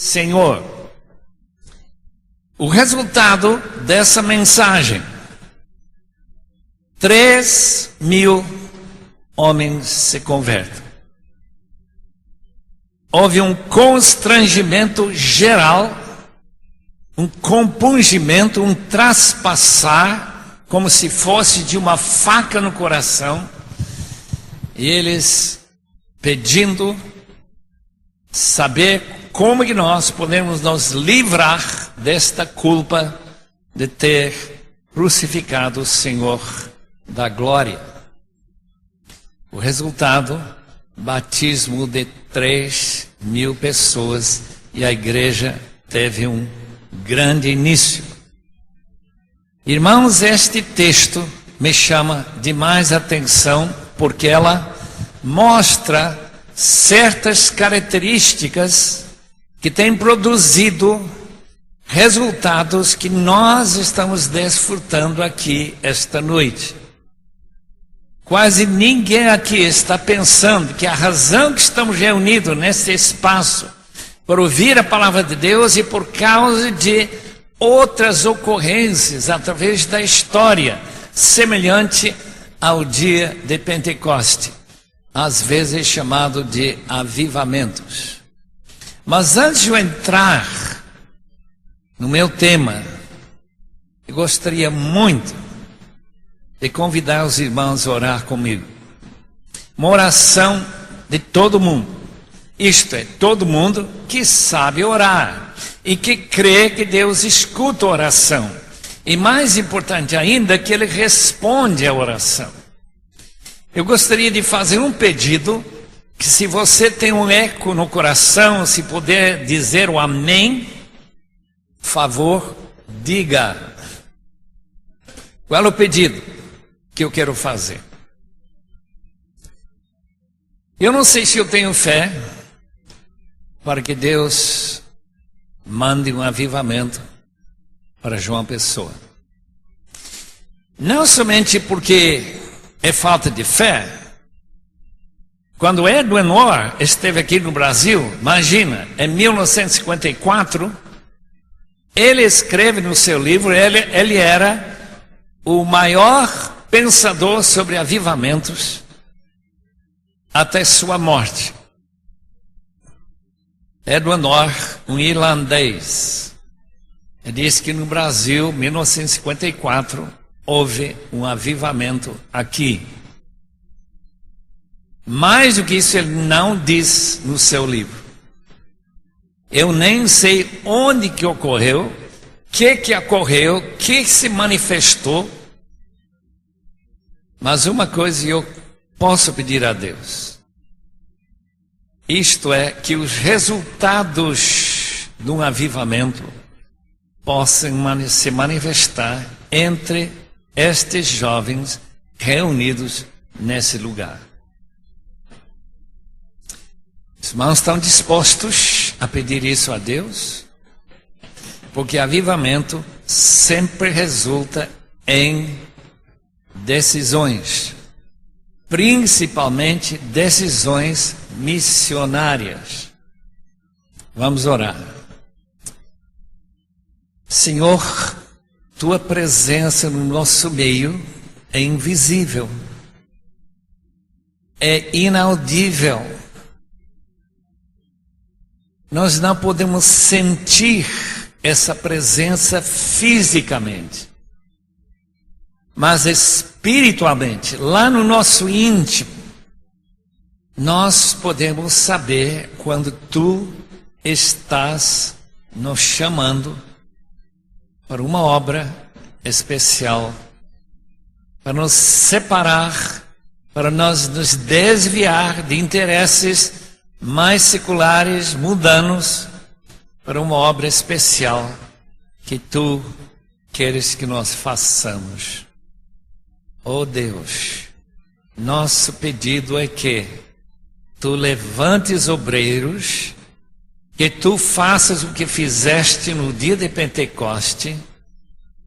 Senhor. O resultado dessa mensagem: 3.000 homens se convertem. Houve um constrangimento geral, um compungimento, um traspassar, como se fosse de uma faca no coração, e eles pedindo saber como que nós podemos nos livrar desta culpa de ter crucificado o Senhor da glória. O resultado: batismo de 3.000 pessoas, e a igreja teve um grande início. Irmãos, este texto me chama demais atenção, porque ela mostra certas características que têm produzido resultados que nós estamos desfrutando aqui esta noite. Quase ninguém aqui está pensando que a razão que estamos reunidos nesse espaço para ouvir a palavra de Deus e por causa de outras ocorrências através da história, semelhante ao dia de Pentecoste, às vezes chamado de avivamentos. Mas antes de eu entrar no meu tema, eu gostaria muito de convidar os irmãos a orar comigo. Uma oração de todo mundo. Isto é, todo mundo que sabe orar e que crê que Deus escuta a oração. E mais importante ainda, que Ele responde à oração. Eu gostaria de fazer um pedido, que se você tem um eco no coração, se puder dizer o amém, por favor, diga. Qual é o pedido que eu quero fazer? Eu não sei se eu tenho fé para que Deus mande um avivamento para João Pessoa. Não somente porque é falta de fé. Quando Edwin Orr esteve aqui no Brasil, imagina, em 1954, ele escreve no seu livro, ele era o maior pensador sobre avivamentos até sua morte. Edwin Orr, um irlandês, disse que no Brasil, 1954, houve um avivamento aqui. Mais do que isso, ele não diz no seu livro. Eu nem sei onde que ocorreu, o que ocorreu, o que se manifestou. Mas uma coisa eu posso pedir a Deus. Isto é, que os resultados de um avivamento possam se manifestar entre estes jovens reunidos nesse lugar. Os irmãos estão dispostos a pedir isso a Deus? Porque avivamento sempre resulta em decisões, principalmente decisões missionárias. Vamos orar. Senhor, Tua presença no nosso meio é invisível, é inaudível. Nós não podemos sentir essa presença fisicamente, mas espiritualmente, lá no nosso íntimo, nós podemos saber quando Tu estás nos chamando para uma obra especial, para nos separar, para nós nos desviar de interesses mais seculares, mundanos, para uma obra especial que Tu queres que nós façamos. Oh Deus, nosso pedido é que Tu levantes obreiros, que Tu faças o que fizeste no dia de Pentecoste,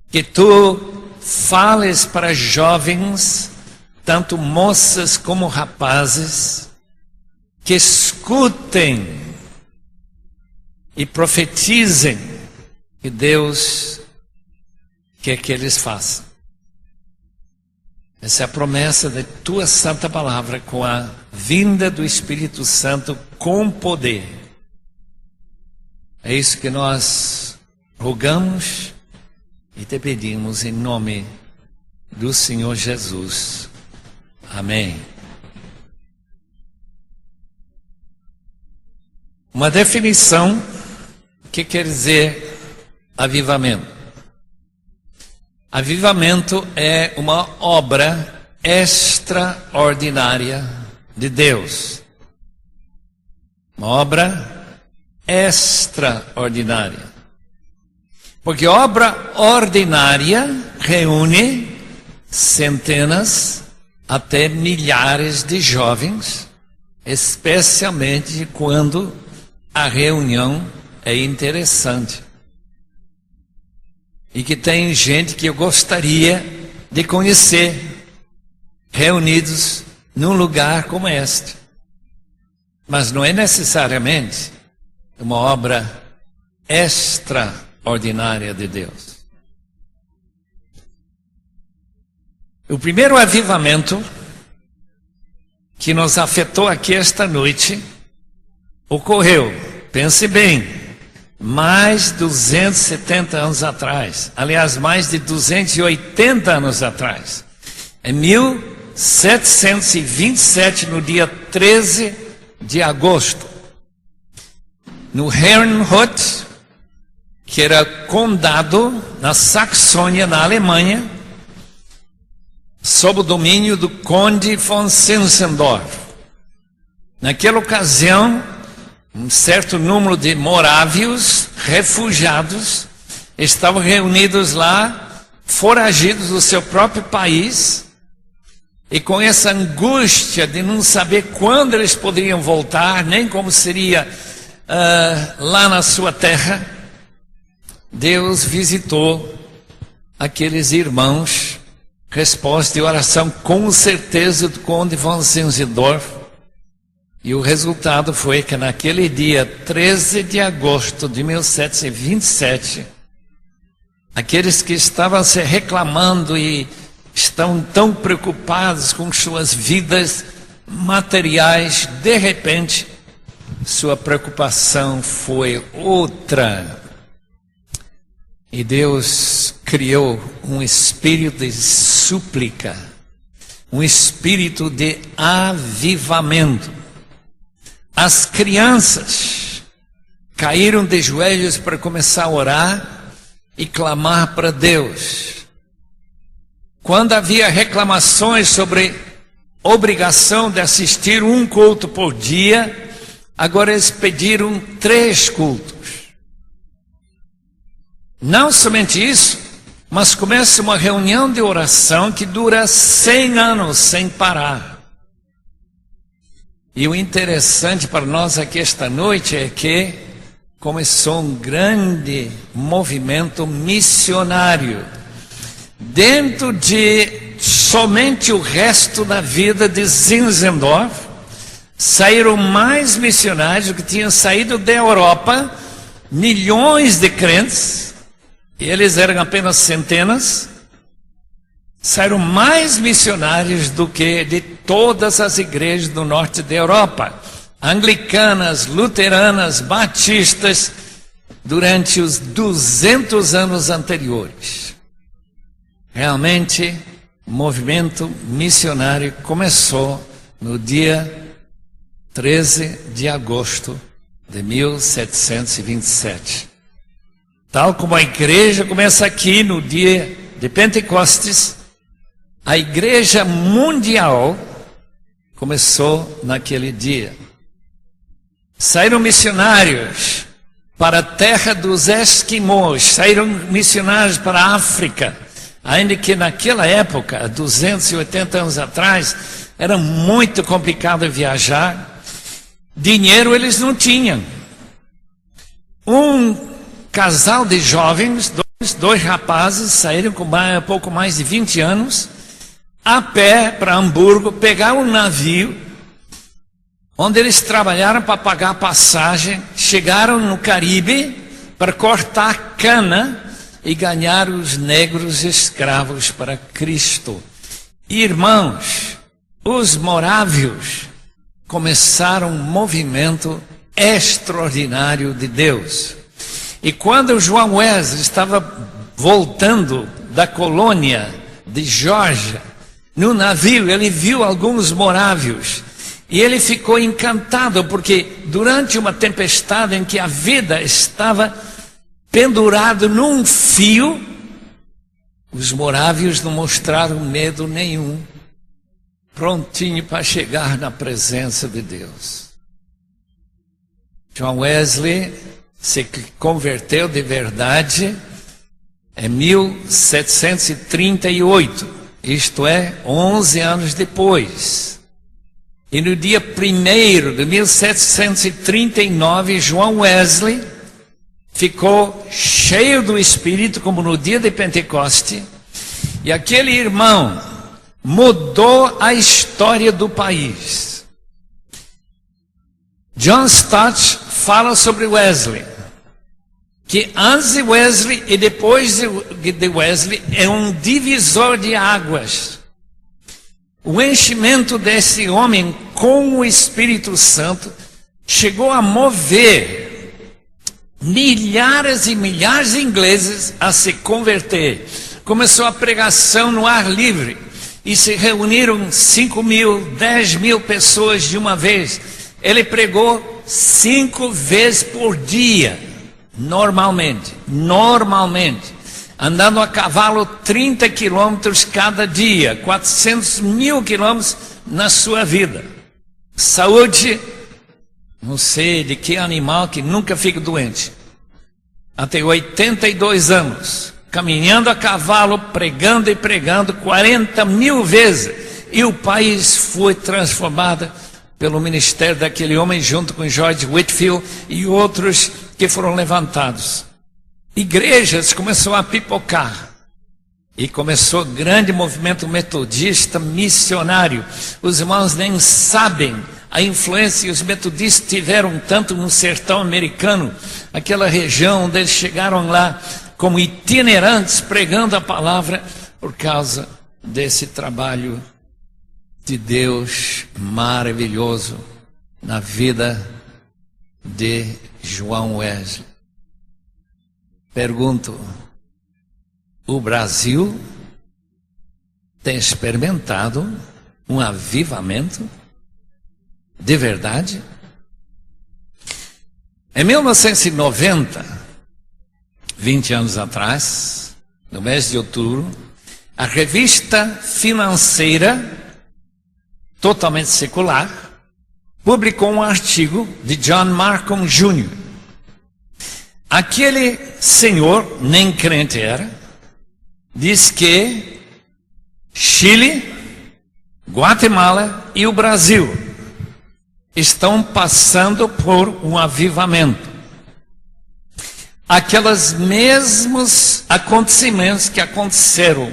que Tu fales para jovens, tanto moças como rapazes, que escutem e profetizem que Deus quer que eles façam. Essa é a promessa da tua santa palavra, com a vinda do Espírito Santo com poder. É isso que nós rogamos e te pedimos em nome do Senhor Jesus. Amém. Uma definição, o que quer dizer avivamento? Avivamento é uma obra extraordinária de Deus. Uma obra extraordinária. Porque obra ordinária reúne centenas até milhares de jovens, especialmente quando a reunião é interessante. E que tem gente que eu gostaria de conhecer, reunidos num lugar como este. Mas não é necessariamente uma obra extraordinária de Deus. O primeiro avivamento que nos afetou aqui esta noite ocorreu, pense bem, mais de 270 anos atrás, aliás, mais de 280 anos atrás, em 1727, no dia 13 de agosto, no Herrnhut, que era condado na Saxônia, na Alemanha, sob o domínio do conde von Zinzendorf. Naquela ocasião, um certo número de morávios, refugiados, estavam reunidos lá, foragidos do seu próprio país, e com essa angústia de não saber quando eles poderiam voltar, nem como seria lá na sua terra, Deus visitou aqueles irmãos, resposta de oração com certeza do conde von Zinzendorf. E o resultado foi que naquele dia 13 de agosto de 1727, aqueles que estavam se reclamando e estão tão preocupados com suas vidas materiais, de repente, sua preocupação foi outra. E Deus criou um espírito de súplica, um espírito de avivamento. As crianças caíram de joelhos para começar a orar e clamar para Deus. Quando havia reclamações sobre obrigação de assistir um culto por dia, agora eles pediram 3 cultos. Não somente isso, mas começa uma reunião de oração que dura 100 anos sem parar. E o interessante para nós aqui esta noite é que começou um grande movimento missionário. Dentro de somente o resto da vida de Zinzendorf, saíram mais missionários do que tinham saído da Europa, milhões de crentes, e eles eram apenas centenas. Saíram mais missionários do que de todas as igrejas do norte da Europa, anglicanas, luteranas, batistas, durante os 200 anos anteriores. Realmente, o movimento missionário começou no dia 13 de agosto de 1727. Tal como a igreja começa aqui no dia de Pentecostes, a igreja mundial começou naquele dia. Saíram missionários para a terra dos esquimós, saíram missionários para a África, ainda que naquela época, 280 anos atrás, era muito complicado viajar. Dinheiro eles não tinham. Um casal de jovens, dois rapazes, saíram com pouco mais de 20 anos, a pé para Hamburgo, pegaram um navio, onde eles trabalharam para pagar a passagem, chegaram no Caribe para cortar cana e ganhar os negros escravos para Cristo. Irmãos, os morávios começaram um movimento extraordinário de Deus. E quando João Wesley estava voltando da colônia de Geórgia, no navio ele viu alguns morávios e ele ficou encantado, porque durante uma tempestade em que a vida estava pendurada num fio, os morávios não mostraram medo nenhum, prontinho para chegar na presença de Deus. João Wesley se converteu de verdade em 1738, isto é, 11 anos depois. E no dia 1º de 1739, João Wesley ficou cheio do Espírito, como no dia de Pentecoste, e aquele irmão mudou a história do país. John Stott fala sobre Wesley, que antes de Wesley e depois de Wesley é um divisor de águas. O enchimento desse homem com o Espírito Santo chegou a mover milhares e milhares de ingleses a se converter. Começou a pregação no ar livre e se reuniram 5.000, 10.000 pessoas de uma vez. Ele pregou 5 vezes por dia, normalmente, andando a cavalo 30 quilômetros cada dia, 400.000 quilômetros na sua vida. Saúde, não sei de que animal que nunca fica doente. Até 82 anos, caminhando a cavalo, pregando e pregando 40.000 vezes. E o país foi transformado pelo ministério daquele homem, junto com George Whitefield e outros que foram levantados. Igrejas começaram a pipocar. E começou um grande movimento metodista missionário. Os irmãos nem sabem a influência que os metodistas tiveram tanto no sertão americano, aquela região onde eles chegaram lá como itinerantes, pregando a palavra, por causa desse trabalho de Deus maravilhoso na vida de João Wesley. Pergunto, o Brasil tem experimentado um avivamento de verdade? Em 1990, 20 anos atrás, no mês de outubro, a revista financeira totalmente secular, publicou um artigo de John Markham Jr. Aquele senhor, nem crente era, diz que Chile, Guatemala e o Brasil estão passando por um avivamento. Aqueles mesmos acontecimentos que aconteceram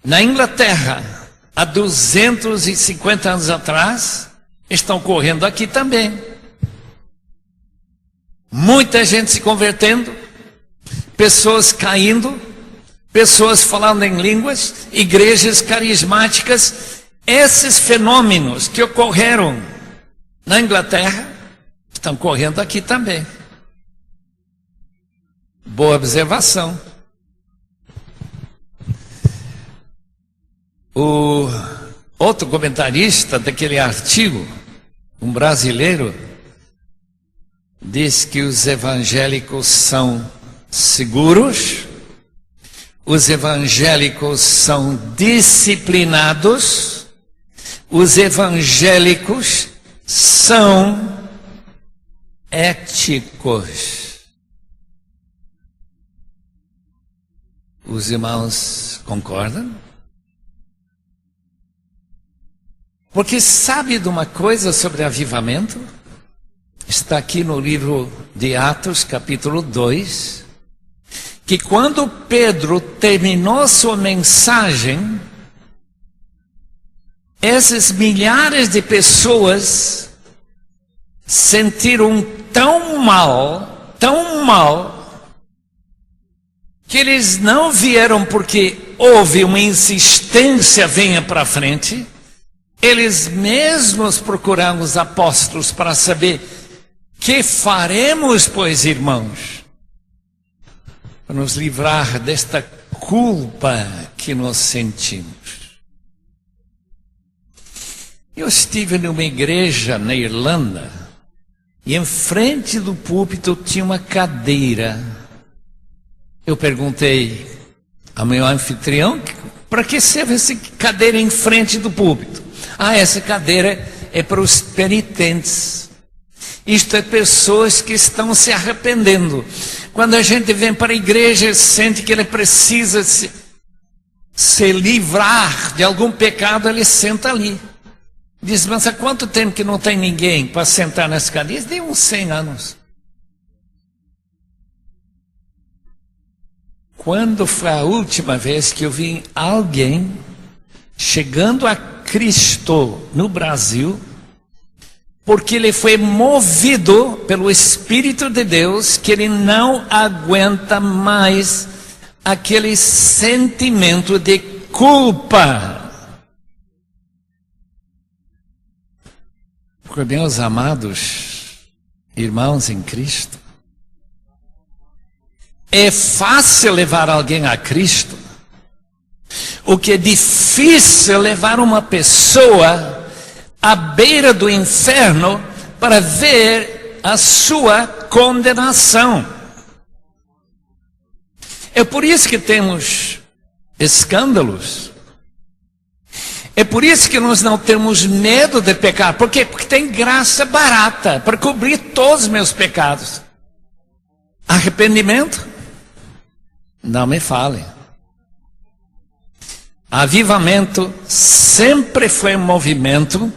na Inglaterra há 250 anos atrás, estão ocorrendo aqui também. Muita gente se convertendo, pessoas caindo, pessoas falando em línguas, igrejas carismáticas. Esses fenômenos que ocorreram na Inglaterra estão ocorrendo aqui também. Boa observação. O outro comentarista daquele artigo, um brasileiro, diz que os evangélicos são seguros, os evangélicos são disciplinados, os evangélicos são éticos. Os irmãos concordam? Porque sabe de uma coisa sobre avivamento? Está aqui no livro de Atos, capítulo 2, que quando Pedro terminou sua mensagem, Esses milhares de pessoas sentiram tão mal, que eles não vieram porque houve uma insistência, venha para frente. Eles mesmos procuraram os apóstolos para saber: que faremos, pois, irmãos, para nos livrar desta culpa que nós sentimos? Eu estive numa igreja na Irlanda e em frente do púlpito tinha uma cadeira. Eu perguntei ao meu anfitrião: para que serve essa cadeira em frente do púlpito? Essa cadeira é para os penitentes. Isto é, pessoas que estão se arrependendo. Quando a gente vem para a igreja, sente que ele precisa se livrar de algum pecado, ele senta ali. Diz: mas há quanto tempo que não tem ninguém para sentar nessa cadeira? Diz: uns 100 anos. Quando foi a última vez que eu vi alguém chegando a Cristo no Brasil, porque ele foi movido pelo Espírito de Deus, que ele não aguenta mais aquele sentimento de culpa? Porque, meus amados irmãos em Cristo, é fácil levar alguém a Cristo. O que é difícil é levar uma pessoa à beira do inferno para ver a sua condenação. É por isso que temos escândalos. É por isso que nós não temos medo de pecar. Por quê? Porque tem graça barata para cobrir todos os meus pecados. Arrependimento? Não me fale. Avivamento sempre foi um movimento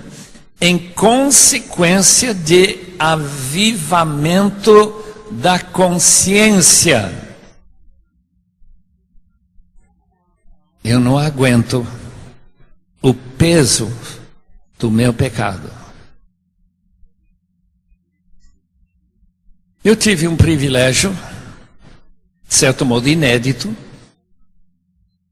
em consequência de avivamento da consciência. Eu não aguento o peso do meu pecado. Eu tive um privilégio, de certo modo inédito,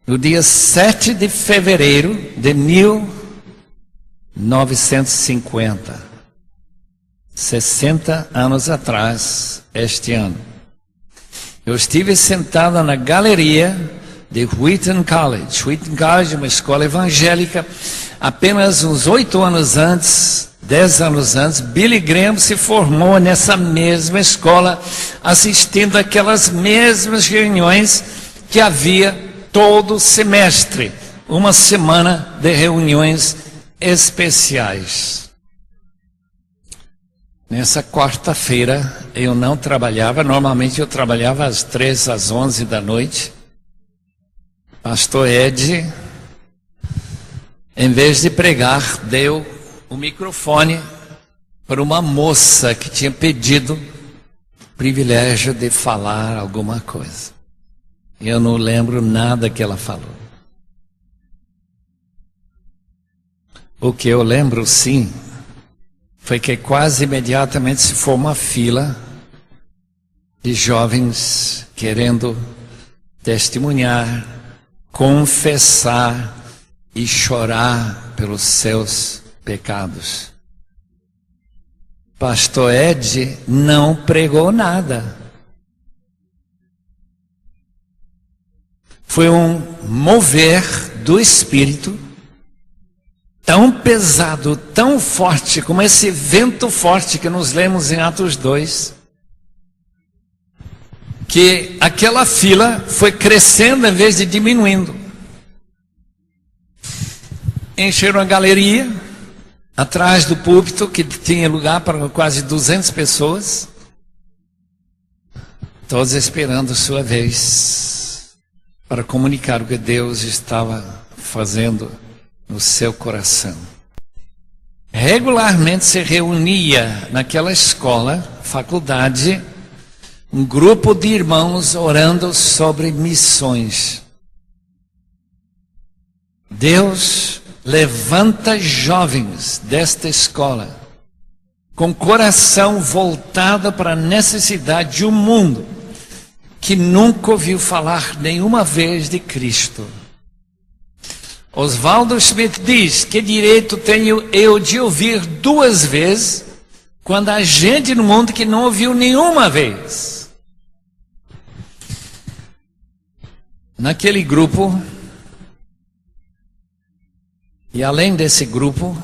no dia 7 de fevereiro de 1950, 60 anos atrás, este ano. Eu estive sentado na galeria de Wheaton College. Wheaton College é uma escola evangélica. Apenas uns 8 anos antes, 10 anos antes, Billy Graham se formou nessa mesma escola, assistindo aquelas mesmas reuniões que havia todo semestre, uma semana de reuniões especiais. Nessa quarta-feira eu não trabalhava, normalmente eu trabalhava às 3 às 11 da noite. Pastor Ed, em vez de pregar, deu o microfone para uma moça que tinha pedido o privilégio de falar alguma coisa. Eu não lembro nada que ela falou. O que eu lembro, sim, foi que quase imediatamente se formou uma fila de jovens querendo testemunhar, confessar e chorar pelos seus pecados. Pastor Ed não pregou nada. Foi um mover do Espírito tão pesado, tão forte, como esse vento forte que nos lemos em Atos 2, que aquela fila foi crescendo em vez de diminuindo. Encheram a galeria, atrás do púlpito, que tinha lugar para quase 200 pessoas, todos esperando sua vez para comunicar o que Deus estava fazendo no seu coração. Regularmente se reunia naquela escola, faculdade, um grupo de irmãos orando sobre missões. Deus levanta jovens desta escola com coração voltado para a necessidade de um mundo que nunca ouviu falar nenhuma vez de Cristo. Oswaldo Schmidt diz: que direito tenho eu de ouvir 2 vezes quando há gente no mundo que não ouviu nenhuma vez? Naquele grupo, e além desse grupo,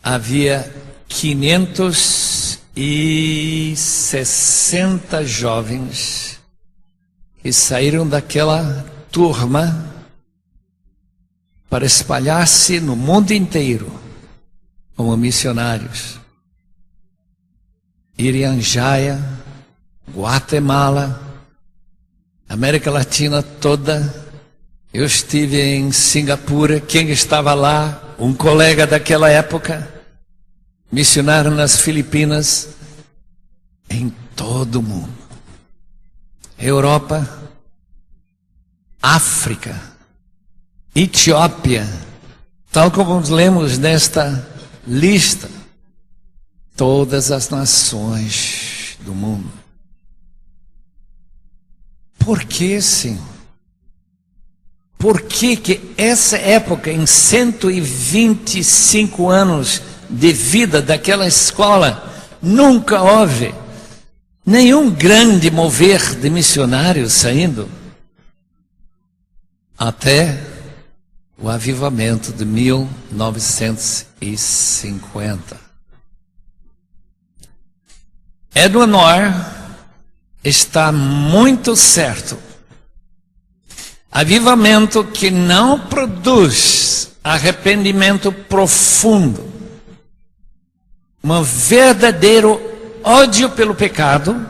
havia 560 jovens que saíram daquela turma para espalhar-se no mundo inteiro como missionários. Irianjaya, Guatemala, América Latina toda. Eu estive em Singapura. Quem estava lá? Um colega daquela época. Missionário nas Filipinas. Em todo o mundo. Europa, África, Etiópia, tal como lemos nesta lista, todas as nações do mundo. Por que, Senhor? Por que essa época, em 125 anos de vida daquela escola, nunca houve nenhum grande mover de missionários saindo? Até o avivamento de 1950. Edward Moore está muito certo. Avivamento que não produz arrependimento profundo, um verdadeiro ódio pelo pecado,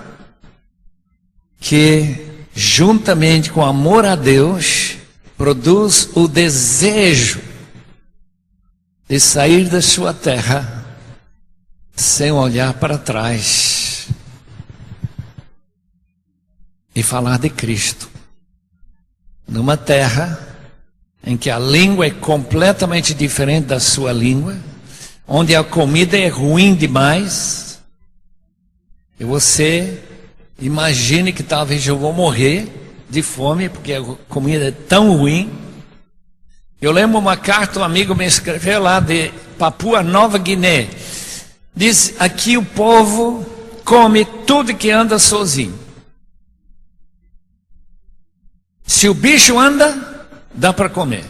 que juntamente com amor a Deus produz o desejo de sair da sua terra sem olhar para trás e falar de Cristo. Numa terra em que a língua é completamente diferente da sua língua, onde a comida é ruim demais, e você imagine que talvez eu vou morrer de fome, porque a comida é tão ruim. Eu lembro uma carta, um amigo me escreveu lá de Papua Nova Guiné. Diz: aqui o povo come tudo que anda sozinho. Se o bicho anda, dá para comer.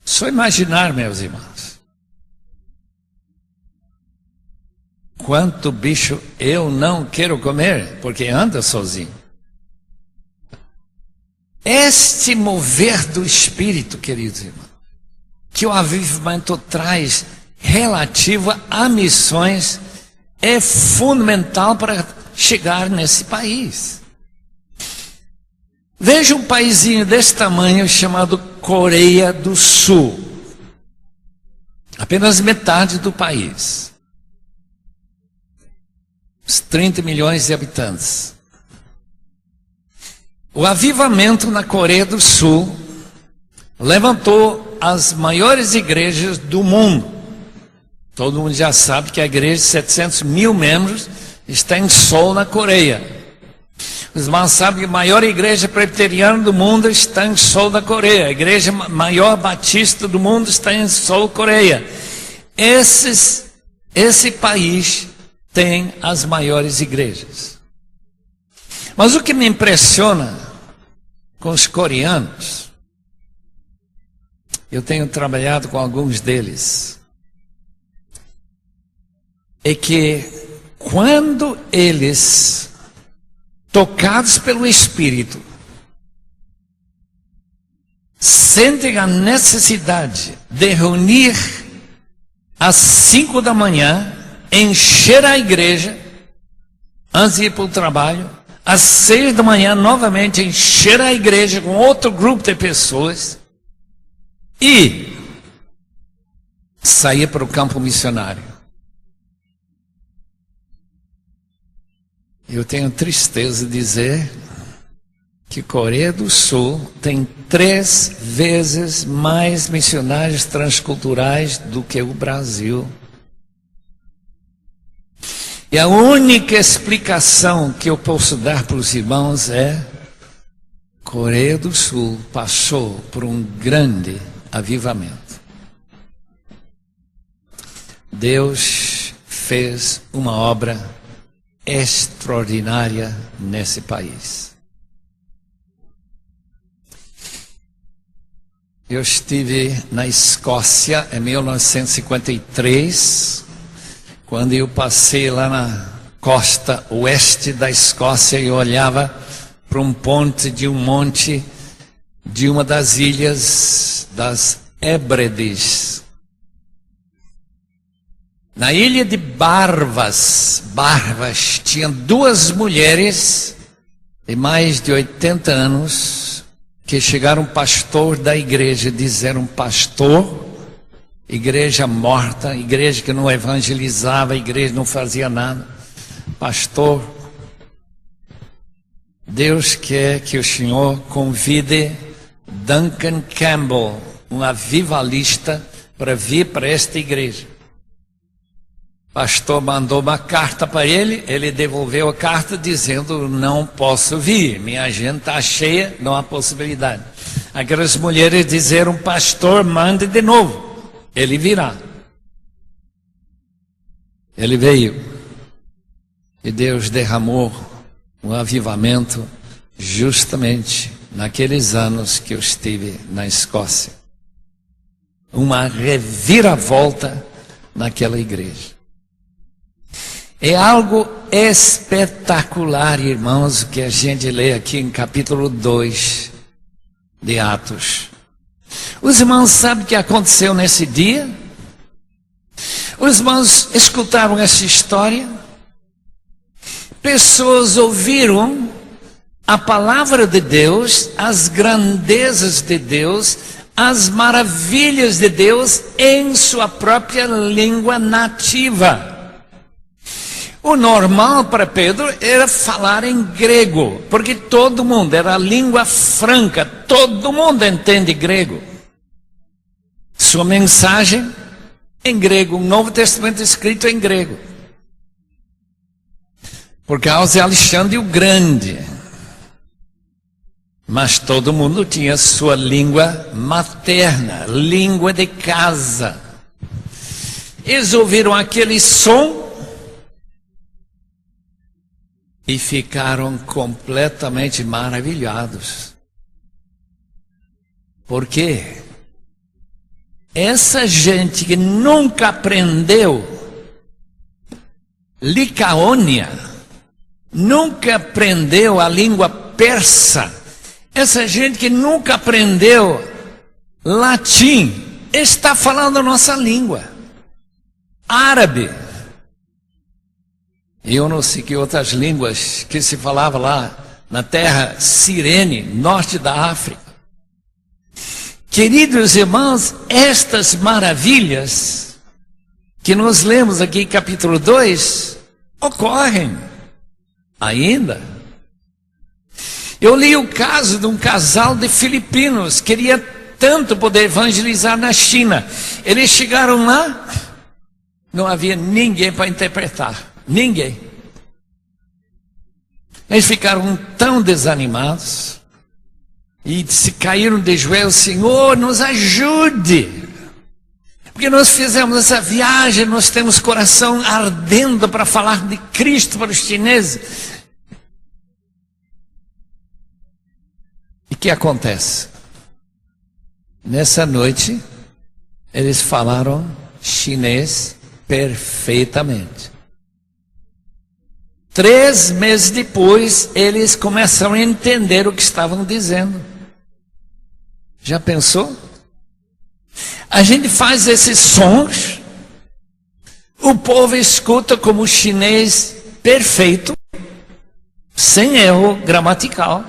Só imaginar, meus irmãos, quanto bicho eu não quero comer, porque anda sozinho. Este mover do Espírito, queridos irmãos, que o avivamento traz relativo a missões, é fundamental para chegar nesse país. Veja um paísinho desse tamanho chamado Coreia do Sul. Apenas metade do país. Os 30 milhões de habitantes. O avivamento na Coreia do Sul levantou as maiores igrejas do mundo. Todo mundo já sabe que a igreja de 700 mil membros está em Seul, na Coreia. Os irmãos sabem que a maior igreja presbiteriana do mundo está em Seul, da Coreia. A igreja maior batista do mundo está em Seul, Coreia. Esse país tem as maiores igrejas. Mas o que me impressiona com os coreanos, eu tenho trabalhado com alguns deles, é que quando eles, tocados pelo Espírito, sentem a necessidade de reunir às 5 da manhã, encher a igreja, antes de ir para o trabalho, às 6 da manhã, novamente, encher a igreja com outro grupo de pessoas, e sair para o campo missionário. Eu tenho tristeza de dizer que Coreia do Sul tem 3 vezes mais missionários transculturais do que o Brasil. E a única explicação que eu posso dar para os irmãos é: Coreia do Sul passou por um grande avivamento. Deus fez uma obra extraordinária nesse país. Eu estive na Escócia em 1953, quando eu passei lá na costa oeste da Escócia e olhava para um ponte de um monte de uma das ilhas das Hébrides. Na ilha de Barvas, tinha 2 mulheres de mais de 80 anos que chegaram pastor da igreja, disseram: pastor, igreja morta, igreja que não evangelizava, igreja que não fazia nada. Pastor, Deus quer que o Senhor convide Duncan Campbell, um avivalista, para vir para esta igreja. Pastor mandou uma carta para ele, ele devolveu a carta dizendo: não posso vir, minha agenda está cheia, não há possibilidade. Aquelas mulheres disseram: pastor, mande de novo, ele virá. Ele veio, e Deus derramou um avivamento justamente naqueles anos que eu estive na Escócia. Uma reviravolta naquela igreja. É algo espetacular, irmãos, que a gente lê aqui em capítulo 2 de Atos. Os irmãos sabem o que aconteceu nesse dia? Os irmãos escutaram essa história? Pessoas ouviram a palavra de Deus, as grandezas de Deus, as maravilhas de Deus em sua própria língua nativa. O normal para Pedro era falar em grego, porque todo mundo, era a língua franca, todo mundo entende grego. Sua mensagem em grego, o Novo Testamento escrito em grego. Por causa de Alexandre o Grande. Mas todo mundo tinha sua língua materna, língua de casa. Eles ouviram aquele som e ficaram completamente maravilhados. Por quê? Essa gente que nunca aprendeu Licaônia, nunca aprendeu a língua persa, essa gente que nunca aprendeu latim, está falando a nossa língua, árabe. Eu não sei que outras línguas que se falava lá na terra Cirene, norte da África. Queridos irmãos, estas maravilhas que nós lemos aqui em capítulo 2 ocorrem ainda. Eu li o caso de um casal de filipinos, queria tanto poder evangelizar na China. Eles chegaram lá, não havia ninguém para interpretar. Ninguém. Eles ficaram tão desanimados e se caíram de joelhos: Senhor, nos ajude, porque nós fizemos essa viagem, nós temos coração ardendo para falar de Cristo para os chineses. E o que acontece? Nessa noite eles falaram chinês perfeitamente. 3 meses depois, eles começaram a entender o que estavam dizendo. Já pensou? A gente faz esses sons, o povo escuta como chinês perfeito, sem erro gramatical,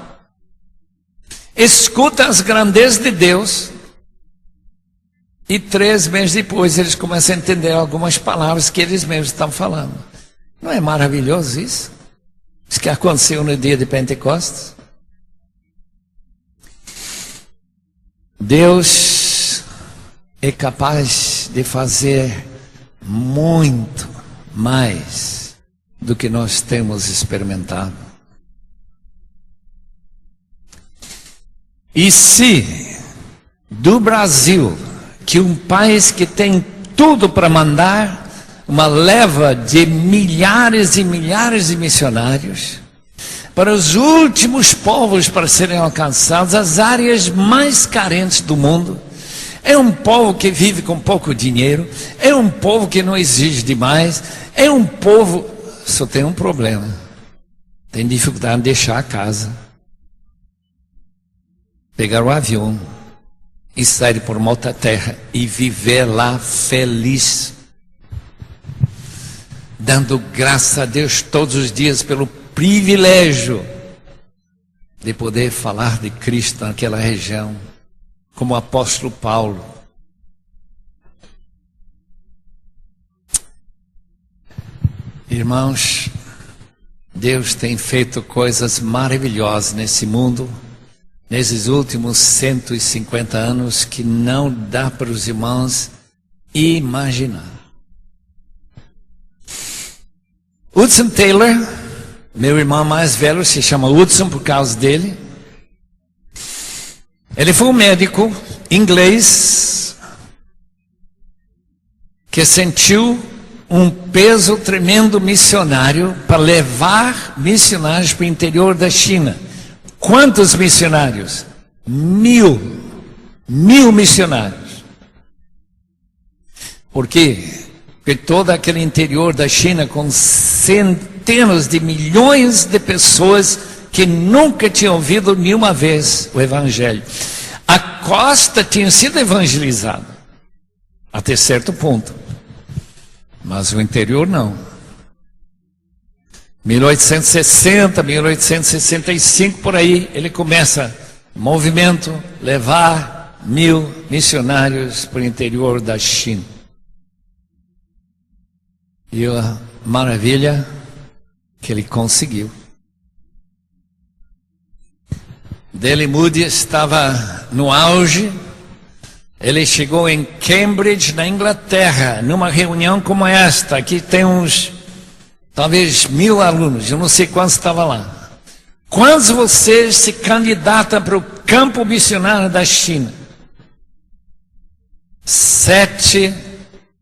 escuta as grandezas de Deus, e 3 meses depois eles começam a entender algumas palavras que eles mesmos estão falando. Não é maravilhoso isso? Isso que aconteceu no dia de Pentecostes. Deus é capaz de fazer muito mais do que nós temos experimentado. E se do Brasil, que um país que tem tudo para mandar uma leva de milhares e milhares de missionários para os últimos povos para serem alcançados, as áreas mais carentes do mundo, é um povo que vive com pouco dinheiro, é um povo que não exige demais, é um povo, só tem um problema, tem dificuldade de deixar a casa, pegar o avião e sair por uma outra terra e viver lá feliz, dando graças a Deus todos os dias pelo privilégio de poder falar de Cristo naquela região, como o apóstolo Paulo. Irmãos, Deus tem feito coisas maravilhosas nesse mundo, nesses últimos 150 anos, que não dá para os irmãos imaginar. Hudson Taylor, meu irmão mais velho, se chama Hudson por causa dele. Ele foi um médico inglês que sentiu um peso tremendo missionário para levar missionários para o interior da China. Quantos missionários? 1000 missionários. Por quê? Porque todo aquele interior da China, com centenas de milhões de pessoas que nunca tinham ouvido nenhuma vez o Evangelho. A costa tinha sido evangelizada, até certo ponto, mas o interior não. 1860, 1865, por aí, ele começa movimento, levar 1000 missionários para o interior da China. E a maravilha que ele conseguiu. D.L. Moody estava no auge. Ele chegou em Cambridge, na Inglaterra, numa reunião como esta. Aqui tem uns, talvez 1000 alunos, eu não sei quantos estavam lá. Quantos de vocês se candidatam para o campo missionário da China? 7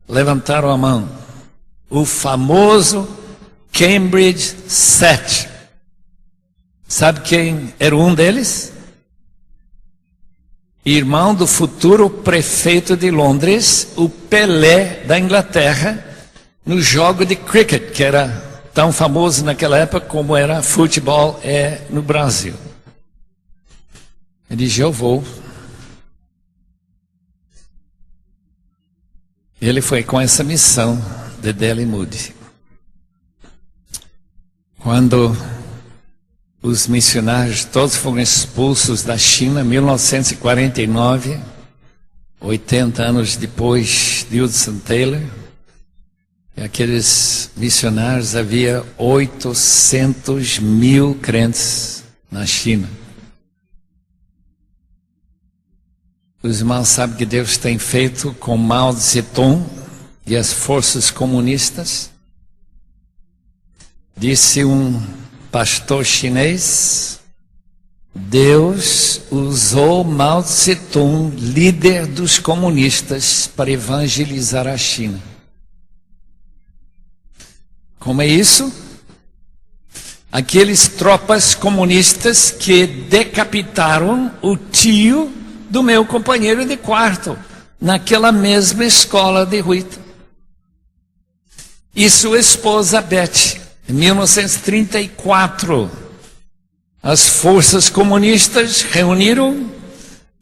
levantaram a mão. O famoso Cambridge 7. Sabe quem era um deles? Irmão do futuro prefeito de Londres, o Pelé da Inglaterra, no jogo de cricket, que era tão famoso naquela época como era futebol no Brasil. Ele disse: eu vou. Ele foi com essa missão de D.L. Moody. Quando os missionários todos foram expulsos da China em 1949, 80 anos depois de Hudson Taylor, aqueles missionários, havia 800 mil crentes na China. Os irmãos sabem que Deus tem feito com Mao Zedong e as forças comunistas. Disse um pastor chinês: Deus usou Mao Zedong, líder dos comunistas, para evangelizar a China. Como é isso? Aqueles tropas comunistas que decapitaram o tio do meu companheiro de quarto, naquela mesma escola de Ruita. E sua esposa Beth, em 1934, as forças comunistas reuniram,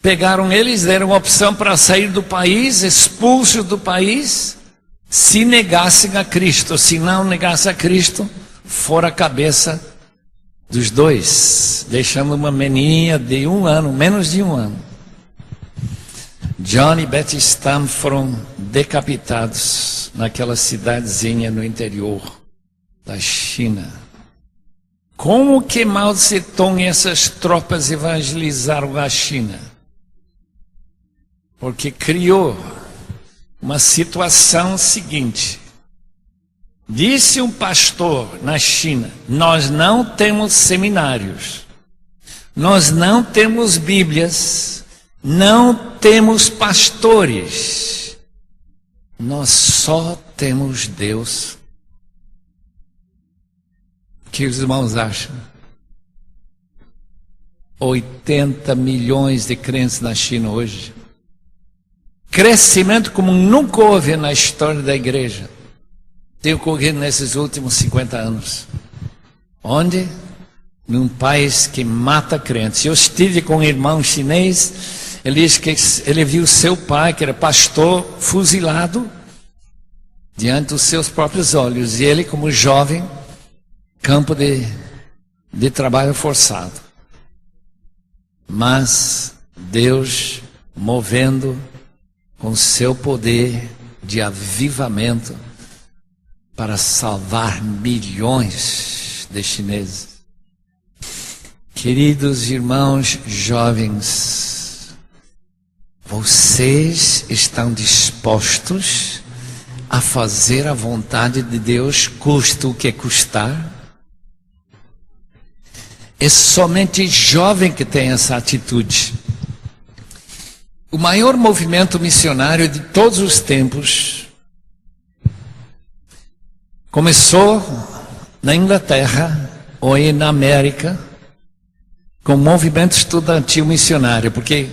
pegaram eles, deram opção para sair do país, expulsos do país, se negassem a Cristo. Se não negassem a Cristo, fora a cabeça dos dois, deixando uma menininha de 1 ano, menos de 1 ano. John e Betty Stam foram decapitados naquela cidadezinha no interior da China. Como que Mao Zedong e essas tropas evangelizaram a China? porque criou uma situação seguinte. Disse um pastor na China: nós não temos seminários, nós não temos Bíblias, não temos pastores, nós só temos Deus. O que os irmãos acham? 80 milhões de crentes na China hoje. Crescimento como nunca houve na história da igreja. Tem ocorrido nesses últimos 50 anos. Onde? Num país que mata crentes. Eu estive com um irmão chinês, ele disse que ele viu seu pai, que era pastor, fuzilado diante dos seus próprios olhos. E ele, como jovem, campo de trabalho forçado. Mas Deus movendo com seu poder de avivamento para salvar milhões de chineses. Queridos irmãos jovens, vocês estão dispostos a fazer a vontade de Deus, custe o que custar? É somente jovem que tem essa atitude. O maior movimento missionário de todos os tempos começou na Inglaterra ou na América com o movimento estudantil missionário, porque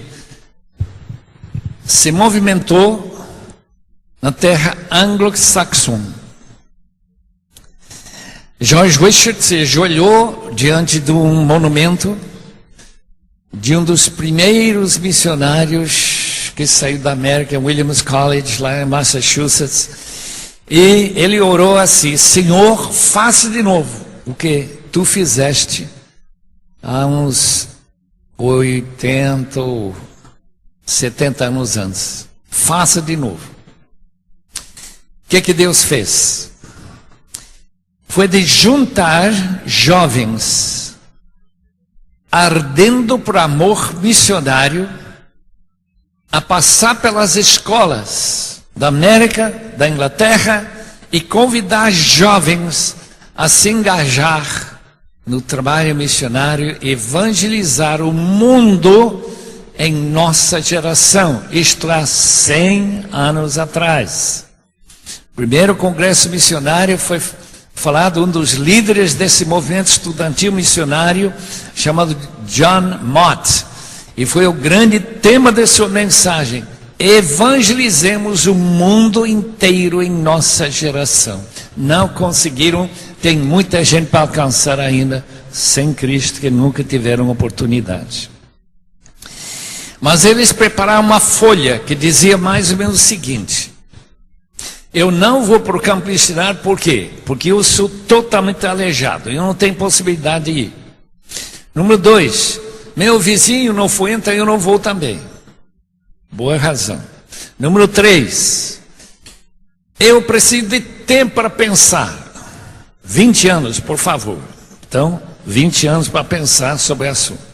se movimentou na terra anglo-saxã. George Wishart se ajoelhou diante de um monumento de um dos primeiros missionários que saiu da América, Williams College, lá em Massachusetts, e ele orou assim: Senhor, faça de novo o que tu fizeste há uns 80 ou 70 anos antes. Faça de novo. O que Deus fez? Foi de juntar jovens ardendo por amor missionário a passar pelas escolas da América, da Inglaterra, e convidar jovens a se engajar no trabalho missionário, evangelizar o mundo em nossa geração, isto há 100 anos atrás. O primeiro congresso missionário foi falado um dos líderes desse movimento estudantil missionário, chamado John Mott, e foi o grande tema de sua mensagem: evangelizemos o mundo inteiro em nossa geração. Não conseguiram, tem muita gente para alcançar ainda sem Cristo que nunca tiveram oportunidade. Mas eles prepararam uma folha que dizia mais ou menos o seguinte: eu não vou para o campo missionário, por quê? Porque eu sou totalmente aleijado, eu não tenho possibilidade de ir. Número 2, meu vizinho não foi, então eu não vou também. Boa razão. Número 3, eu preciso de tempo para pensar. 20 anos, por favor. Então, 20 anos para pensar sobre o assunto.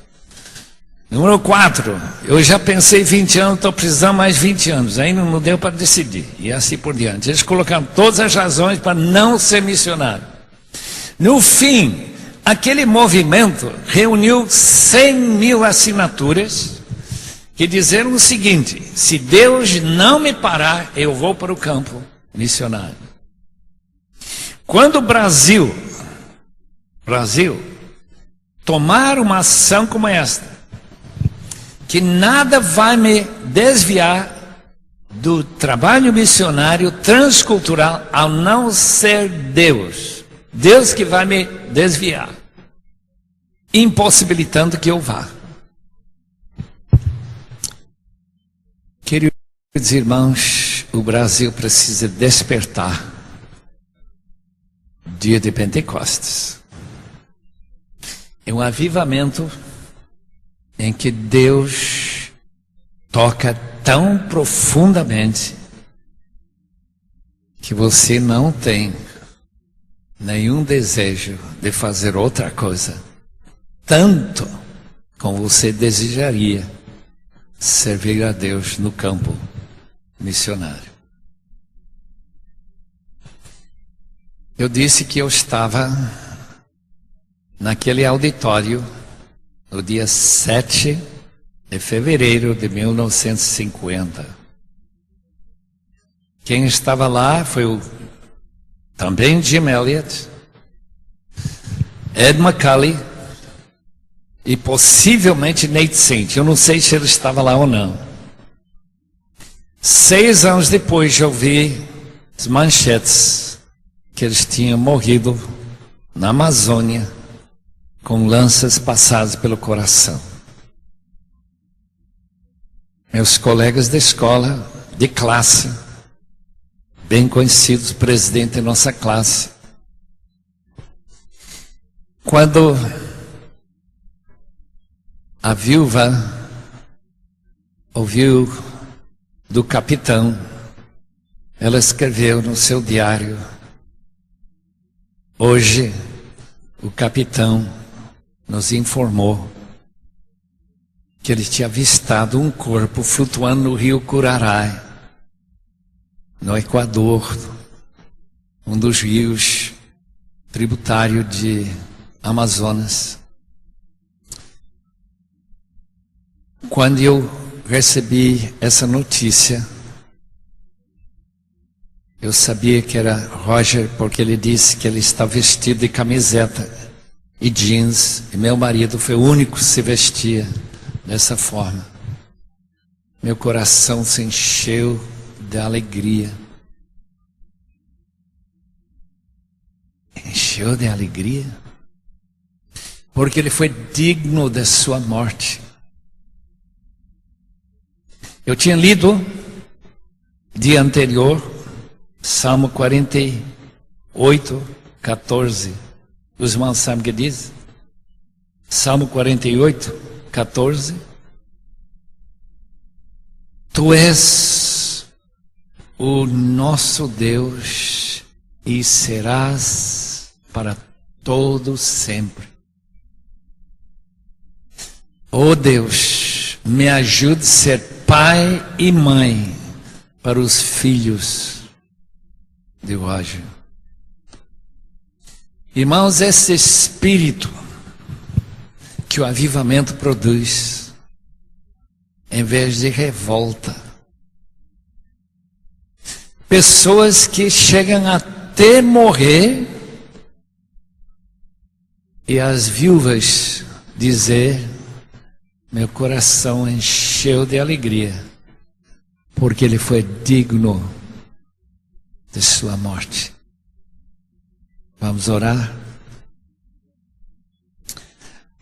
Número 4, eu já pensei 20 anos, estou precisando mais 20 anos, ainda não deu para decidir, e assim por diante. Eles colocaram todas as razões para não ser missionário. No fim, aquele movimento reuniu 100 mil assinaturas que dizeram o seguinte: se Deus não me parar, eu vou para o campo missionário. Quando o Brasil tomar uma ação como esta, que nada vai me desviar do trabalho missionário transcultural, ao não ser Deus. Deus que vai me desviar, impossibilitando que eu vá. Queridos irmãos, o Brasil precisa despertar. Dia de Pentecostes. É um avivamento em que Deus toca tão profundamente que você não tem nenhum desejo de fazer outra coisa, tanto como você desejaria servir a Deus no campo missionário. Eu disse que eu estava naquele auditório no dia 7 de fevereiro de 1950. Quem estava lá foi também Jim Elliot, Ed McCully e possivelmente Nate Saint. Eu não sei se ele estava lá ou não. 6 anos depois eu vi as manchetes que eles tinham morrido na Amazônia com lanças passadas pelo coração. Meus colegas de escola, de classe, bem conhecidos, presidente da nossa classe, quando a viúva ouviu do capitão, ela escreveu no seu diário: hoje o capitão nos informou que ele tinha avistado um corpo flutuando no rio Curaray, no Equador, um dos rios tributários de Amazonas. Quando eu recebi essa notícia, eu sabia que era Roger, porque ele disse que ele está vestido de camiseta e jeans, e meu marido foi o único que se vestia dessa forma. Meu coração se encheu de alegria. Encheu de alegria? Porque ele foi digno da sua morte. Eu tinha lido dia anterior Salmo 48, 14. Os irmãos sabem o que diz? Salmo 48, 14. Tu és o nosso Deus e serás para todo sempre. Oh Deus, me ajude a ser pai e mãe para os filhos de Roger. Irmãos, esse espírito que o avivamento produz, em vez de revolta, pessoas que chegam até morrer, e as viúvas dizer: meu coração encheu de alegria, porque ele foi digno de sua morte. Vamos orar?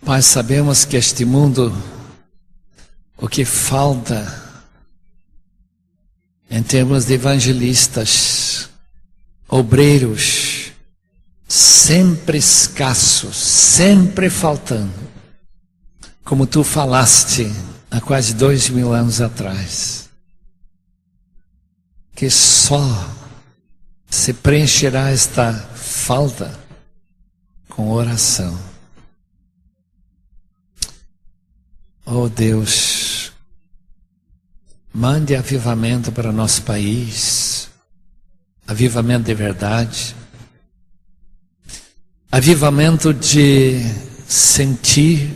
Pai, sabemos que este mundo, o que falta em termos de evangelistas, obreiros, sempre escassos, sempre faltando, como tu falaste há quase 2000 anos atrás, que só se preencherá esta falta com oração. Oh Deus, mande avivamento para nosso país, avivamento de verdade, avivamento de sentir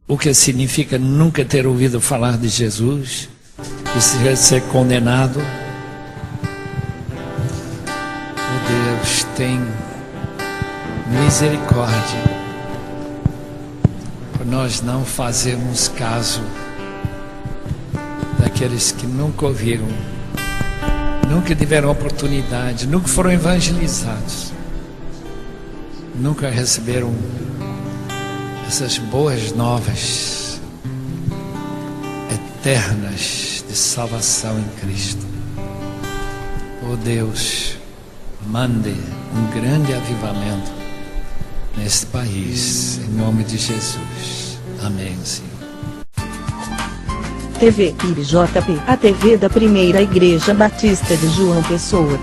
o que significa nunca ter ouvido falar de Jesus e ser condenado. Oh Deus, tem misericórdia por nós não fazermos caso daqueles que nunca ouviram, nunca tiveram oportunidade, nunca foram evangelizados, nunca receberam essas boas novas eternas de salvação em Cristo. Oh Deus, mande um grande avivamento nesse país, em nome de Jesus. Amém, Senhor. TV IBJP, a TV da Primeira Igreja Batista de João Pessoa.